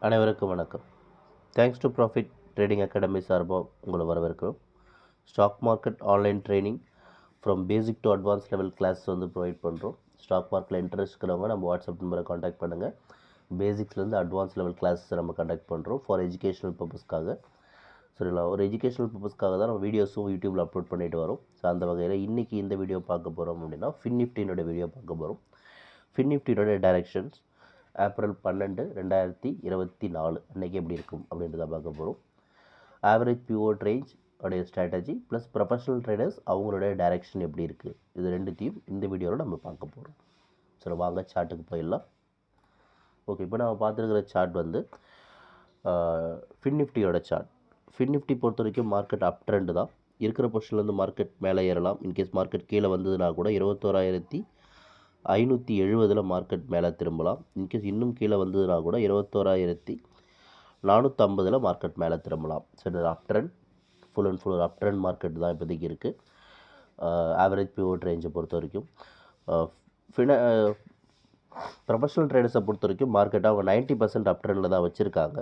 அனைவருக்கும் வணக்கம். Thanks to profit trading academy சார்பாக உங்களை வரவேற்கிறோம். Stock market online training from basic to advance level class வந்து ப்ரொவைட் பண்ணுறோம். ஸ்டாக் மார்க்கெட்டில் இன்ட்ரெஸ்ட் இருக்கிறவங்க நம்ம வாட்ஸ்அப் நம்பரை காண்டாக்ட் பண்ணுங்கள். பேசிக்ஸ்லேருந்து அட்வான்ஸ் லெவல் கிளாஸஸ் நம்ம கண்டக்ட் பண்ணுறோம் ஃபார் எஜுகேஷனல் பர்பஸ்க்காக. சரிங்களா, ஒரு எஜுகேஷனல் பர்பஸ்க்காக தான் நம்ம வீடியோஸும் யூடியூப்பில் அப்லோட் பண்ணிட்டு வரோம். ஸோ அந்த வகையில் இன்றைக்கி இந்த வீடியோ பார்க்க போகிறோம் அப்படின்னா FinNifty வீடியோ பார்க்க போகிறோம். FinNifty டைரக்ஷன்ஸ் ஏப்ரல் 12, 2024 அன்றைக்கி எப்படி இருக்கும் அப்படின்றத பார்க்க போகிறோம். ஆவரேஜ் பிவோட் ரேஞ்ச் உடைய ஸ்ட்ராட்டஜி ப்ளஸ் ப்ரொஃபஷனல் ட்ரேடர்ஸ் அவங்களுடைய டைரக்ஷன் எப்படி இருக்குது, இது ரெண்டுத்தையும் இந்த வீடியோவில் நம்ம பார்க்க போகிறோம். சரி, வாங்க சார்ட்டுக்கு போயிடலாம். ஓகே, இப்போ நம்ம பார்த்துருக்கிற சார்ட் வந்து FinNifty சார்ட். FinNifty பொறுத்த வரைக்கும் மார்க்கெட் அப் ட்ரெண்டு தான். இருக்கிற பொசிஷன்லேருந்து மார்க்கெட் மேலே ஏறலாம். இன்கேஸ் மார்க்கெட் கீழே வந்ததுன்னா கூட 21,570 மார்க்கெட் மேலே திரும்பலாம். இன்கேஸ் இன்னும் கீழே வந்ததுன்னா கூட 21,450 மார்க்கெட் மேலே திரும்பலாம். சரி, அப் trend full and full up trend market தான் இப்போதைக்கு இருக்குது. ஆவரேஜ் பிவோட் ரேஞ்சை பொறுத்த வரைக்கும் ப்ரொஃபஷனல் ட்ரேடர்ஸை பொறுத்த வரைக்கும் மார்க்கெட் அவங்க 90% அப் ட்ரெண்டில் தான் வச்சுருக்காங்க.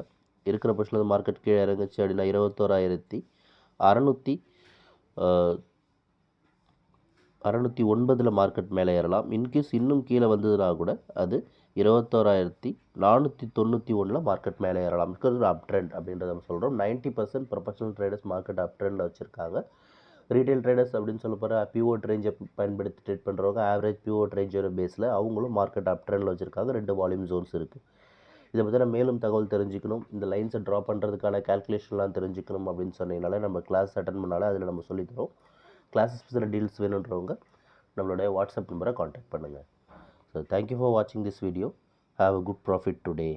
இருக்கிற பொசிஷனில் மார்க்கெட் கீழே இறங்குச்சு அப்படின்னா 21,609 மார்க்கெட் மேலே ஏறலாம். இன்கேஸ் இன்னும் கீழே வந்ததுனா கூட அது 21,491 மார்க்கெட் மேலே ஏறலாம். இருக்கிறது அப் ட்ரெண்ட் அப்படின்றத நம்ம சொல்கிறோம். 90% ப்ரொஃபஷனல் ட்ரேடர்ஸ் மார்க்கெட் அப் ட்ரெண்டில் வச்சுருக்காங்க. ரீட்டைல் ட்ரேடர்ஸ் அப்படின்னு சொல்ல போகிற பிவோட் ரேஞ்சை பயன்படுத்தி ட்ரேட் பண்ணுறவங்க ஆவரேஜ் பிவோட் ரேஞ்சோட பேஸில் அவங்களும் மார்க்கெட் அப் ட்ரெண்டில் வச்சுருக்காங்க. 2 வால்யூம் ஜோன்ஸ் இருக்குது. இதை பற்றின மேலும் தகவல் தெரிஞ்சுக்கணும், இந்த லைன்ஸை ட்ரா பண்ணுறதுக்கான கேல்குலேஷன்லாம் தெரிஞ்சுக்கணும் அப்படின்னு சொன்னீங்கனால நம்ம கிளாஸ் அட்டன் பண்ணாலே அதில் நம்ம சொல்லித்தரோம். கிளாஸஸ் பற்றின டீல்ஸ் வேணுன்றவங்க நம்மளுடைய வாட்ஸ்அப் நம்பரை காண்டாக்ட் பண்ணுங்கள். ஸோ தேங்க்யூ ஃபார் வாட்சிங் this video. Have a good profit today.